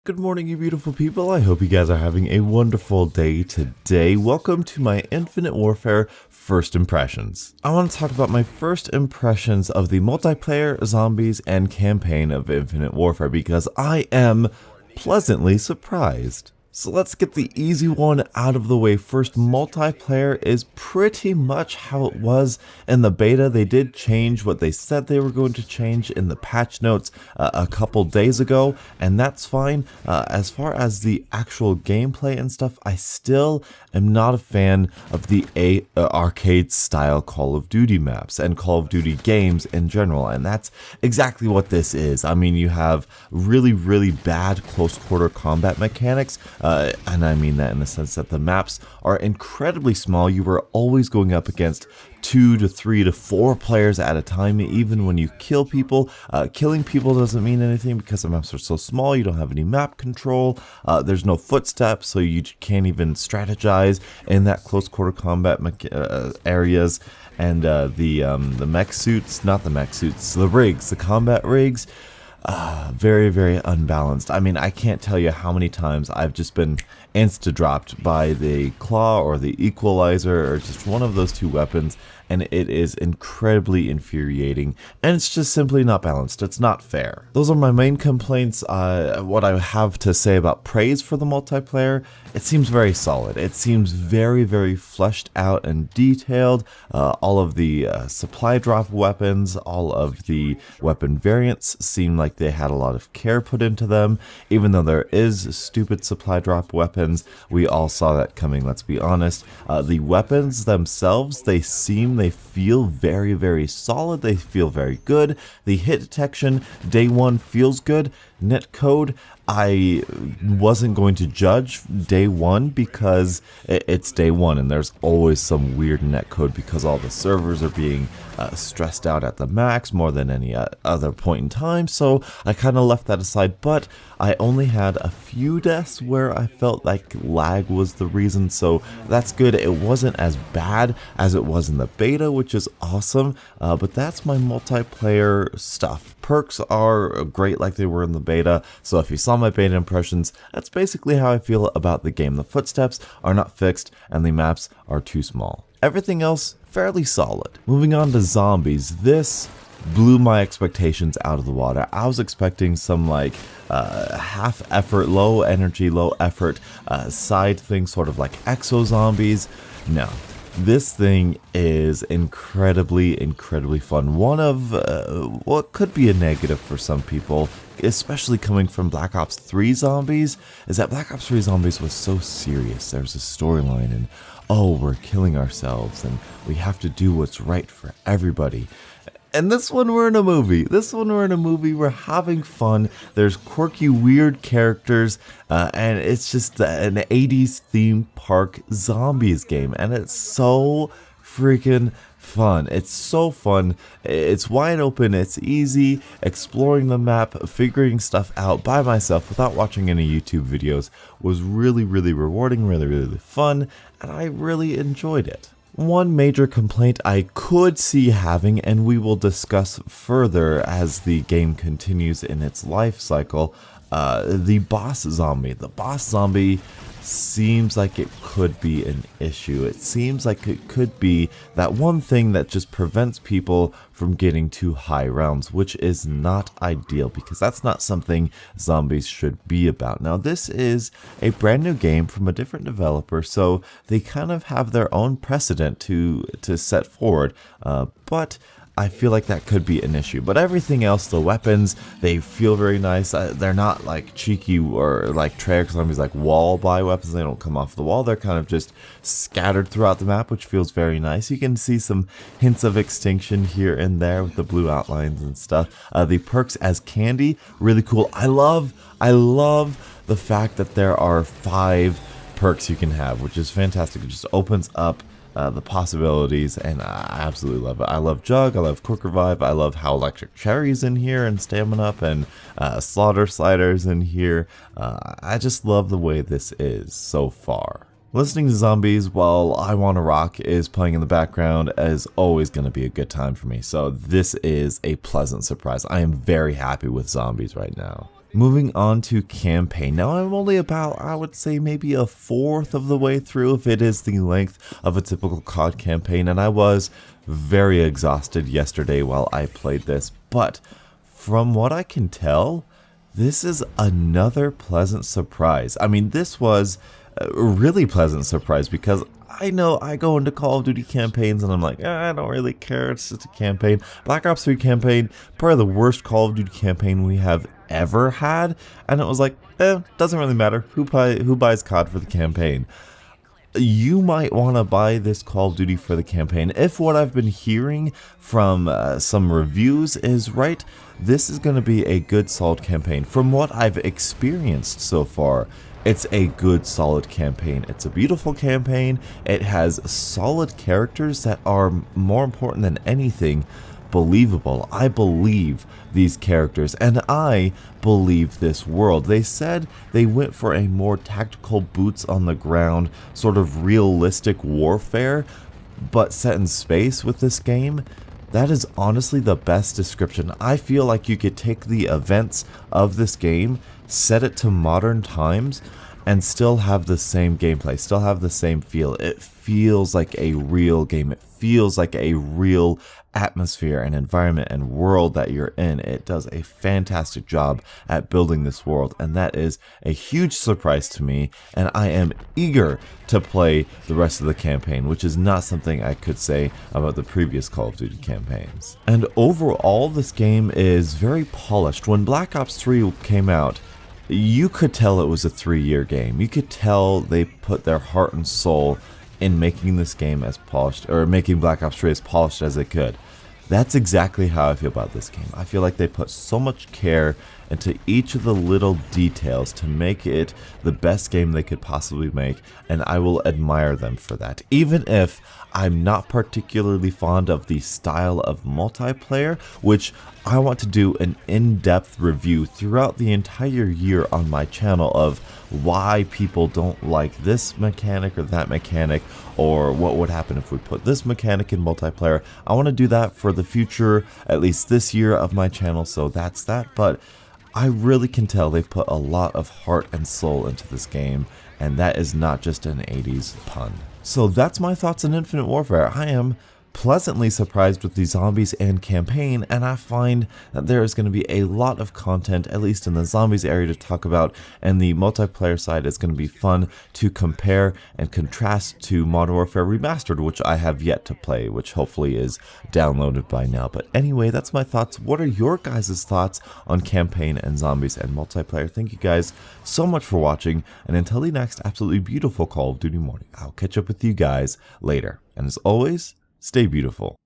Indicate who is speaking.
Speaker 1: Good morning, you beautiful people. I hope you guys are having a wonderful day today. Welcome to my Infinite Warfare first impressions. I want to talk about my first impressions of the multiplayer, zombies, and campaign of Infinite Warfare because I am pleasantly surprised. So let's get the easy one out of the way first. Multiplayer is pretty much how it was in the beta. They did change what they said they were going to change in the patch notes a couple days ago, and that's fine. As far as the actual gameplay and stuff, I still am not a fan of the arcade style Call of Duty maps and Call of Duty games in general, and that's exactly what this is. I mean, you have really bad close quarter combat mechanics. And I mean that in the sense that the maps are incredibly small. You are always going up against 2 to 3 to 4 players at a time, even when you kill people. Killing people doesn't mean anything because the maps are so small. You don't have any map control. There's no footsteps, so you can't even strategize in that close quarter combat areas. And the mech suits, not the mech suits, the rigs, the combat rigs. Very unbalanced. I mean, I can't tell you how many times I've just been insta-dropped by the claw or the equalizer or just one of those two weapons, and it is incredibly infuriating, and it's just simply not balanced. It's not fair. Those are my main complaints. What I have to say about praise for the multiplayer, it seems very solid. It seems very fleshed out and detailed. All of the supply drop weapons, all of the weapon variants seem like they had a lot of care put into them. Even though there is stupid supply drop weapons, we all saw that coming, let's be honest. The weapons themselves, they feel very solid. They feel very good. The hit detection, day one, feels good. Netcode, I wasn't going to judge day one because it's day one and there's always some weird netcode because all the servers are being stressed out at the max more than any other point in time, so I kind of left that aside. But I only had a few deaths where I felt like lag was the reason, so that's good. It wasn't as bad as it was in the beta, which is awesome, but that's my multiplayer stuff. Perks are great like they were in the beta, so if you saw my beta impressions, that's basically how I feel about the game. The footsteps are not fixed and the maps are too small. Everything else, fairly solid. Moving on to zombies, this blew my expectations out of the water. I was expecting some like half effort, low energy, low effort side thing, sort of like exo zombies. No. This thing is incredibly fun. One of what could be a negative for some people, especially coming from Black Ops 3 Zombies, is that Black Ops 3 Zombies was so serious. There's a storyline and, oh, we're killing ourselves and we have to do what's right for everybody. And this one, we're in a movie. We're having fun. There's quirky, weird characters, and it's just an 80s theme park zombies game, and it's so freaking fun. It's so fun. It's wide open. It's easy. Exploring the map, figuring stuff out by myself without watching any YouTube videos was really rewarding, really fun, and I really enjoyed it. One major complaint I could see having, and we will discuss further as the game continues in its life cycle, the boss zombie. The boss zombie seems like it could be an issue. It seems like it could be that one thing that just prevents people from getting to high rounds, which is not ideal because that's not something zombies should be about. Now, this is a brand new game from a different developer, so they kind of have their own precedent to set forward, but I feel like that could be an issue. But everything else, the weapons, they feel very nice. They're not like cheeky or like Treyarch zombies, like wall buy weapons. They don't come off the wall. They're kind of just scattered throughout the map, which feels very nice. You can see some hints of extinction here and there with the blue outlines and stuff. The perks as candy, really cool. I love the fact that there are 5 perks you can have, which is fantastic. It just opens up the possibilities, and I absolutely love it. I love Jug, I love Quick Revive, I love how Electric Cherry's in here and Stamina Up, and Slaughter Slider's in here. I just love the way this is so far. Listening to zombies while I Wanna Rock is playing in the background is always going to be a good time for me, so this is a pleasant surprise. I am very happy with zombies right now. Moving on to campaign. Now I'm only about, I would say, maybe a fourth of the way through if it is the length of a typical COD campaign, and I was very exhausted yesterday while I played this, but from what I can tell, this is another pleasant surprise. I mean, this was a really pleasant surprise because I know I go into Call of Duty campaigns and I'm like, I don't really care, it's just a campaign. Black Ops 3 campaign, probably the worst Call of Duty campaign we have ever had, and it was like, doesn't really matter who buys COD for the campaign. You might want to buy this Call of Duty for the campaign. If what I've been hearing from some reviews is right, this is going to be a good solid campaign. From what I've experienced so far, it's a good solid campaign. It's a beautiful campaign. It has solid characters that are, more important than anything, believable. I believe these characters and I believe this world. They said they went for a more tactical, boots on the ground, sort of realistic warfare, but set in space with this game. That is honestly the best description. I feel like you could take the events of this game, set it to modern times, and still have the same gameplay, still have the same feel. It feels like a real game. It feels like a real atmosphere and environment and world that you're in. It does a fantastic job at building this world, and that is a huge surprise to me, and I am eager to play the rest of the campaign, which is not something I could say about the previous Call of Duty campaigns. And overall, this game is very polished. When Black Ops 3 came out, you could tell it was a 3-year game. You could tell they put their heart and soul in making this game as polished, or making Black Ops 3 as polished as they could. That's exactly how I feel about this game. I feel like they put so much care into each of the little details to make it the best game they could possibly make, and I will admire them for that. Even if I'm not particularly fond of the style of multiplayer, which I want to do an in-depth review throughout the entire year on my channel of why people don't like this mechanic or that mechanic, or what would happen if we put this mechanic in multiplayer. I want to do that for the future, at least this year of my channel, so that's that. But I really can tell they put a lot of heart and soul into this game, and that is not just an 80s pun. So that's my thoughts on Infinite Warfare. I am pleasantly surprised with the zombies and campaign, and I find that there is going to be a lot of content, at least in the zombies area, to talk about, and the multiplayer side is going to be fun to compare and contrast to Modern Warfare Remastered, which I have yet to play, which hopefully is downloaded by now. But anyway, that's my thoughts. What are your guys' thoughts on campaign and zombies and multiplayer? Thank you guys so much for watching, and until the next absolutely beautiful Call of Duty morning, I'll catch up with you guys later. And as always, stay beautiful.